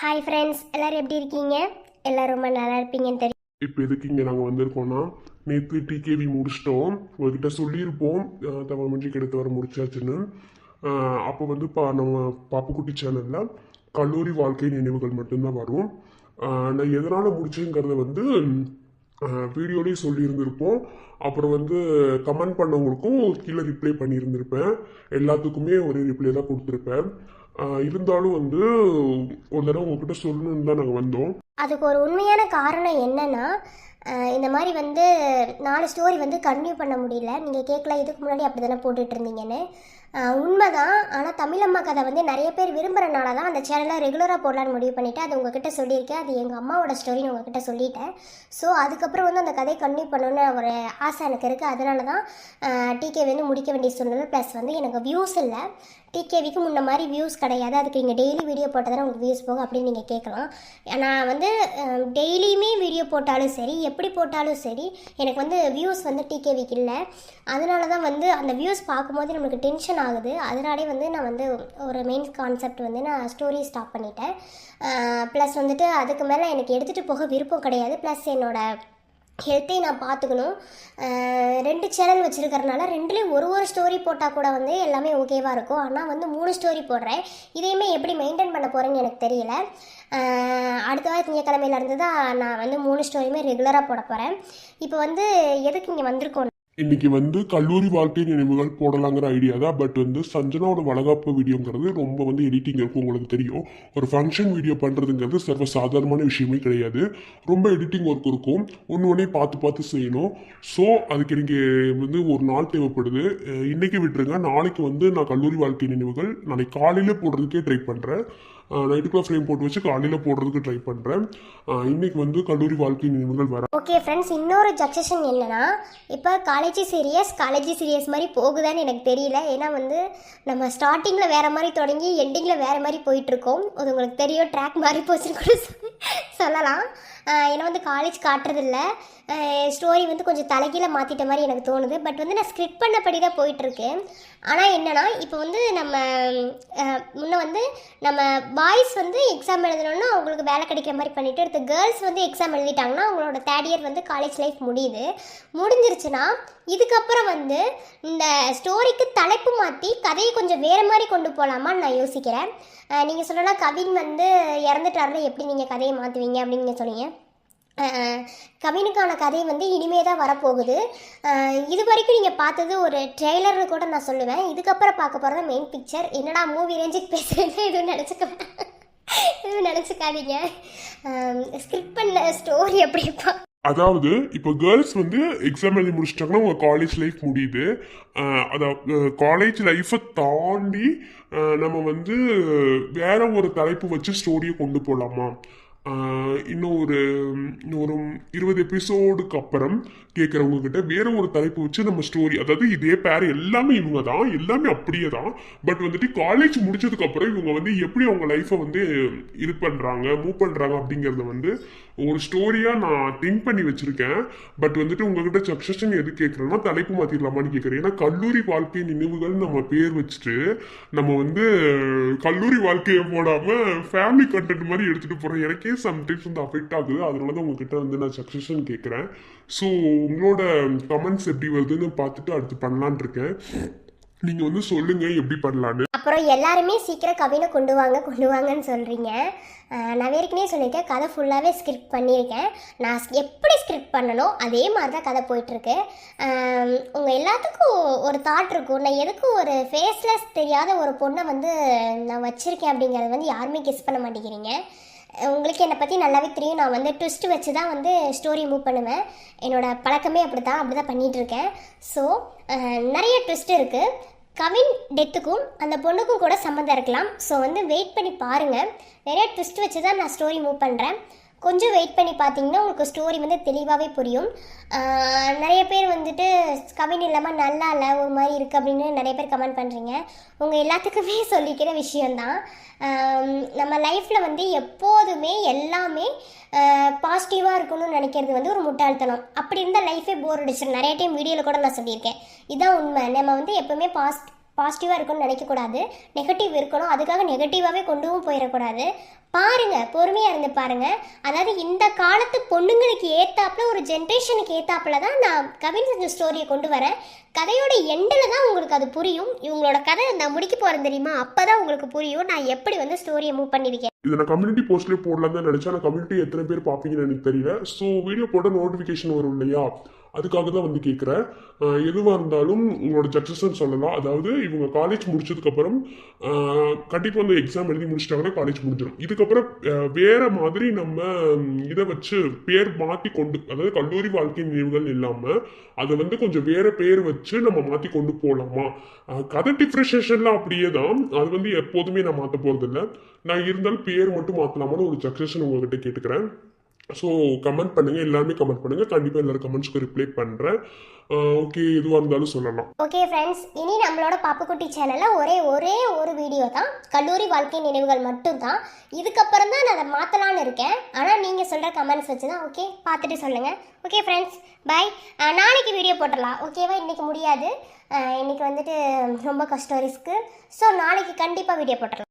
Hi friends, எல்லோரும் எப்படி இருக்கீங்க? எல்லோரும் ரொம்ப நல்லா இருப்பீங்கன்னு தெரியும். இப்போ எதுக்கு இங்கே நாங்கள் வந்திருக்கோம்னா, நேற்று டிகேவி முடிச்சிட்டோம். உங்ககிட்ட சொல்லியிருப்போம் தமிழ் மஞ்சிக்கு எடுத்து வர முடிச்சாச்சுன்னு. அப்போ வந்து நம்ம பாப்புக்குட்டி சேனலில் கல்லூரி வாழ்க்கை நினைவுகள் மட்டும்தான் வரும். நான் எதனால் முடிச்சேங்கிறத வந்து வீடியோலேயே சொல்லியிருந்திருப்போம். அப்புறம் வந்து கமெண்ட் பண்ணவங்களுக்கும் கீழே ரிப்ளை பண்ணியிருந்திருப்பேன். எல்லாத்துக்குமே ஒரு ரிப்ளை தான் கொடுத்துருப்பேன். இருந்தாலும் வந்து ஒரு தடவை உங்ககிட்ட சொல்லணும்னு தான் நாங்கள் வந்தோம். அதுக்கு ஒரு உண்மையான காரணம் என்னன்னா, இந்த மாதிரி வந்து 4 ஸ்டோரி வந்து கன்டினியூ பண்ண முடியல. நீங்கள் கேட்கல, இதுக்கு முன்னாடி அப்படி தானே போட்டுட்டு இருந்தீங்கன்னு. உண்மைதான். ஆனால் தமிழம்மா கதை வந்து நிறைய பேர் விரும்புகிறனால தான் அந்த சேனலை ரெகுலராக போடலான்னு முடிவு பண்ணிவிட்டு அது உங்ககிட்ட சொல்லியிருக்கேன். அது எங்கள் அம்மாவோட ஸ்டோரின்னு உங்ககிட்ட சொல்லிட்டேன். ஸோ அதுக்கப்புறம் வந்து அந்த கதையை கன்டினியூ பண்ணணுன்னு ஒரு ஆசை எனக்கு இருக்குது. அதனால தான் டிகே வந்து முடிக்க வேண்டிய சூழ்நிலை. ப்ளஸ் வந்து எனக்கு வியூஸ் இல்லை. டிகேவிக்கு முன்ன மாதிரி வியூஸ் கிடையாது. அதுக்கு நீங்கள் டெய்லி வீடியோ போட்டால் தானே உங்களுக்கு வியூஸ் போகும் அப்படின்னு நீங்கள் கேட்கலாம். நான் வந்து டெய்லியுமே வீடியோ போட்டாலும் சரி, எப்படி போட்டாலும் சரி, எனக்கு வந்து வியூஸ் வந்து டிகேவிக்கு இல்லை. அதனால தான் வந்து அந்த வியூஸ் பார்க்கும்போது நம்மளுக்கு டென்ஷன் ஆகுது. அதனாலே வந்து நான் வந்து ஒரு மெயின் கான்செப்ட் வந்து நான் ஸ்டோரி ஸ்டாப் பண்ணிட்டேன். ப்ளஸ் வந்துட்டு அதுக்கு மேலே எனக்கு எடுத்துகிட்டு போக விருப்பம் கிடையாது. ப்ளஸ் என்னோடய ஹெல்த்தையும் நான் பார்த்துக்கணும். 2 சேனல் வச்சுருக்கறனால 2லேயும் ஒரு ஸ்டோரி போட்டால் கூட வந்து எல்லாமே ஓகேவாக இருக்கும். ஆனால் வந்து 3 ஸ்டோரி போடுறேன். இதையுமே எப்படி மெயின்டைன் பண்ண போகிறேன்னு எனக்கு தெரியல. அடுத்த வாரம் திங்கக்கிழமையிலேருந்து தான் நான் வந்து 3 ஸ்டோரியுமே ரெகுலராக போட போகிறேன். இப்போ வந்து எதுக்கு இங்கே வந்திருக்கோம்? இன்னைக்கு வந்து கல்லூரி வாழ்க்கை நினைவுகள் போடலாங்கிற ஐடியா தான். பட் வந்து சஞ்சனாவோட வளகாப்பு வீடியோங்கிறது ரொம்ப வந்து எடிட்டிங் இருக்கும். உங்களுக்கு தெரியும், ஒரு ஃபங்க்ஷன் வீடியோ பண்ணுறதுங்கிறது சர்வ சாதாரணமான விஷயமே கிடையாது. ரொம்ப எடிட்டிங் ஒர்க் இருக்கும். ஒன்று பார்த்து செய்யணும். ஸோ அதுக்கு எனக்கு வந்து ஒரு நாள் தேவைப்படுது. இன்னைக்கு விட்டுருங்க. நாளைக்கு வந்து நான் கல்லூரி வாழ்க்கை நினைவுகள் நாளைக்கு காலையில் போடுறதுக்கே ட்ரை பண்ணுறேன். நைட்டுக்குள்ள ஃப்ரேம் போட்டு வச்சு காலையில் போடுறதுக்கு ட்ரை பண்ணுறேன். இன்னைக்கு வந்து கல்லூரி வாழ்க்கை நினைவுகள் வர. ஓகே ஃப்ரெண்ட்ஸ், இன்னொரு சக்சஷன் என்னன்னா, இப்போ காலேஜ் சீரியஸ் மாதிரி போகுதான்னு எனக்கு தெரியல. ஏன்னா வந்து நம்ம ஸ்டார்டிங்கில் வேறு மாதிரி தொடங்கி எண்டிங்கில் வேறு மாதிரி போயிட்டுருக்கோம். அது உங்களுக்கு தெரியும், ட்ராக் மாதிரி போச்சுன்னு கூட சொல்லலாம். ஏன்னா வந்து காலேஜ் காட்டுறதில்ல. ஸ்டோரி வந்து கொஞ்சம் தலைகீழ மாற்றிட்ட மாதிரி எனக்கு தோணுது. பட் வந்து நான் ஸ்கிரிப்ட் பண்ணபடி தான் போயிட்டுருக்கு. ஆனால் என்னென்னா, இப்போ வந்து நம்ம முன்னே வந்து நம்ம பாய்ஸ் வந்து எக்ஸாம் எழுதணுன்னா அவங்களுக்கு வேலை கிடைக்கிற மாதிரி பண்ணிவிட்டு, அடுத்து கேர்ள்ஸ் வந்து எக்ஸாம் எழுதிட்டாங்கன்னா அவங்களோட 3rd இயர் வந்து காலேஜ் லைஃப் முடிஞ்சிருச்சுன்னா இதுக்கப்புறம் வந்து இந்த ஸ்டோரிக்கு தலைப்பு மாற்றி கதையை கொஞ்சம் வேறு மாதிரி கொண்டு போகலாமான்னு நான் யோசிக்கிறேன். நீங்கள் சொல்லலாம், கவின் வந்து இறந்துட்டாருல, எப்படி நீங்கள் கதையை மாற்றுவீங்க அப்படின்னு நீங்கள் சொன்னீங்க. கவினுக்கான கதை வந்து இனிமே தான் வரப்போகுது. இது வரைக்கும் நீங்கள் பார்த்தது ஒரு ட்ரெய்லர்னு கூட நான் சொல்லுவேன். இதுக்கப்புறம் பார்க்க போகிறது மெயின் பிக்சர். என்னடா மூவி ரேஞ்சுக்கு பேசுகிறேன்னு எதுவும் நினச்சிக்காதீங்க. ஸ்கிரிப்ட் பண்ண ஸ்டோரி எப்படி இருப்பா. அதாவது இப்போ கேர்ள்ஸ் வந்து எக்ஸாம் எழுதி முடிச்சிட்டாங்கன்னா உங்கள் காலேஜ் லைஃப் முடியுது. அதாவது காலேஜ் லைஃப்பை தாண்டி நம்ம வந்து வேற ஒரு தலைப்பு வச்சு ஸ்டோரியை கொண்டு போகலாமா? இன்னும் ஒரு 20 எபிசோடுக்கு அப்புறம் கேட்குறவங்க கிட்ட வேற ஒரு தலைப்பு வச்சு நம்ம ஸ்டோரி, அதாவது இதே பேர் எல்லாமே இவங்க தான், எல்லாமே அப்படியே தான். பட் வந்துட்டு காலேஜ் முடிச்சதுக்கு அப்புறம் இவங்க வந்து எப்படி அவங்க லைஃப்பை வந்து இது பண்ணுறாங்க, மூவ் பண்ணுறாங்க அப்படிங்கிறத வந்து ஒரு ஸ்டோரியா நான் திங்க் பண்ணி வச்சிருக்கேன். பட் வந்துட்டு உங்ககிட்ட சக்சஷன் எது கேட்குறேன்னா, தலைப்பு மாத்திரலாமான்னு கேட்குறேன். ஏன்னா கல்லூரி வாழ்க்கை நினைவுகள் நம்ம பேர் வச்சுட்டு நம்ம வந்து கல்லூரி வாழ்க்கையை போடாம ஃபேமிலி கண்டென்ட் மாதிரி எடுத்துட்டு போறோம். எனக்கே சம்டைம்ஸ் வந்து அஃபெக்ட் ஆகுது. அதனால தான் உங்ககிட்ட வந்து நான் சக்சஷன் கேட்குறேன். ஸோ உங்களோட கமெண்ட்ஸ் எப்படி வருதுன்னு பார்த்துட்டு அடுத்து பண்ணலான் இருக்கேன். நீங்கள் வந்து சொல்லுங்கள் எப்படி பண்ணலான்னு. அப்புறம் எல்லாருமே சீக்கிரம் கவினை கொண்டு வாங்கன்னு சொல்கிறீங்க. நான் ஏற்கனவே சொல்லியிருக்கேன், கதை ஃபுல்லாகவே ஸ்கிரிப்ட் பண்ணியிருக்கேன். நான் எப்படி ஸ்கிரிப்ட் பண்ணணும் அதே மாதிரி தான் கதை போயிட்டுருக்கு. உங்கள் எல்லாத்துக்கும் ஒரு தாட் இருக்கும், நான் எதுக்கும் ஒரு ஃபேஸ்லெஸ் தெரியாத ஒரு பொண்ணை வந்து நான் வச்சுருக்கேன் அப்படிங்கிறது வந்து யாருமே கெஸ் பண்ண மாட்டேங்கிறீங்க. உங்களுக்கு என்னை பற்றி நல்லாவே தெரியும். நான் வந்து ட்விஸ்ட் வச்சு தான் வந்து ஸ்டோரி மூவ் பண்ணுவேன். என்னோடய பழக்கமே அப்படி தான் பண்ணிகிட்ருக்கேன். ஸோ நிறைய ட்விஸ்ட் இருக்குது. கவின் டெத்துக்கும் அந்த பொண்ணுக்கும் கூட சம்மந்தம் இருக்கலாம். ஸோ வந்து வெயிட் பண்ணி பாருங்கள். நிறைய ட்விஸ்ட் வச்சு தான் நான் ஸ்டோரி மூவ் பண்ணுறேன். கொஞ்சம் வெயிட் பண்ணி பார்த்தீங்கன்னா உங்களுக்கு ஸ்டோரி வந்து தெளிவாகவே புரியும். நிறைய பேர் வந்துட்டு கவின் இல்லாமல் நல்லா இல்லை, ஒரு மாதிரி இருக்குது அப்படின்னு நிறைய பேர் கமெண்ட் பண்ணுறீங்க. உங்கள் எல்லாத்துக்குமே சொல்லிக்கிற விஷயந்தான். நம்ம லைஃப்பில் வந்து எப்போதுமே எல்லாமே பாசிட்டிவாக இருக்கணும்னு நினைக்கிறது வந்து ஒரு முட்டாள்தனம். அப்படி இருந்தால் லைஃபே போர் அடிச்சிடும். நிறைய டைம் வீடியோவில் கூட நான் சொல்லியிருக்கேன். இதுதான் உண்மை. நம்ம வந்து எப்போவுமே பாசிட்டிவாக இருக்கணும்னு நினைக்கக்கூடாது, நெகட்டிவ் இருக்கணும். அதுக்காக நெகட்டிவாகவே கொண்டுவும் போயிடக்கூடாது. பாருங்க, பொறுமையாக இருந்து பாருங்க. அதாவது இந்த காலத்து பொண்ணுங்களுக்கு ஏத்தாப்புல, ஒரு ஜென்ரேஷனுக்கு ஏத்தாப்புல தான் நான் கவின் செஞ்ச ஸ்டோரியை கொண்டு வரேன். கதையோட எண்டில் தான் உங்களுக்கு அது புரியும். இவங்களோட கதை நான் முடிக்க போகிறேன் தெரியுமா, அப்போ தான் உங்களுக்கு புரியும் நான் எப்படி வந்து ஸ்டோரியை மூவ் பண்ணியிருக்கேன். இதை நான் கம்யூனிட்டி போஸ்ட்லேயே போடலாம் தான் நினச்சேன். ஆனால் கம்யூனிட்டி எத்தனை பேர் பார்ப்பீங்கன்னு எனக்கு தெரியல. ஸோ வீடியோ போட்ட நோட்டிஃபிகேஷன் வரும் இல்லையா, அதுக்காக தான் வந்து கேட்குறேன். எதுவாக இருந்தாலும் உங்களோட ஜட்ஜஸ்ன்னு சொல்லலாம். அதாவது இவங்க காலேஜ் முடிச்சதுக்கப்புறம் கண்டிப்பாக வந்து எக்ஸாம் எழுதி முடிச்சிட்டாங்கன்னா காலேஜ் முடிஞ்சிடும். இதுக்கப்புறம் வேற மாதிரி நம்ம இதை வச்சு பேர் மாற்றி கொண்டு, அதாவது கல்லூரி வாழ்க்கை நினைவுகள் இல்லாமல் அதை வந்து கொஞ்சம் வேற பேர் வச்சு நம்ம மாற்றி கொண்டு போகலாமா? கதை டிஃப்ரெஷேஷன்லாம் அப்படியே தான், அது வந்து எப்போதுமே நான் மாற்ற போகிறதில்ல. நான் இருந்தாலும் பேர் மட்டும் மாற்றலாமான்னு ஒரு சக்ஸஷன் உங்கள்கிட்ட கேட்டுக்கிறேன். ஸோ கமெண்ட் பண்ணுங்கள், எல்லாருமே கமெண்ட் பண்ணுங்கள். கண்டிப்பாக எல்லாரும் கமெண்ட்ஸ்க்கு ரிப்ளை பண்ணுறேன். ஓகே, எதுவாக இருந்தாலும் சொல்லலாம். ஓகே ஃப்ரெண்ட்ஸ், இனி நம்மளோட பாப்புக்குட்டி சேனலில் ஒரே ஒரு வீடியோ தான், கல்லூரி வாழ்க்கை நினைவுகள் மட்டும்தான். இதுக்கப்புறம் தான் நான் அதை மாற்றலான்னு இருக்கேன். ஆனால் நீங்கள் சொல்கிற கமெண்ட்ஸ் வச்சு தான். ஓகே, பார்த்துட்டு சொல்லுங்கள். Okay friends, bye. நாளைக்கு வீடியோ போட்டுடலாம், ஓகேவா? இன்றைக்கி முடியாது, இன்றைக்கி வந்துட்டு ரொம்ப கஷ்டம் ரிஸ்க்கு. ஸோ நாளைக்கு கண்டிப்பாக வீடியோ போட்டுடலாம்.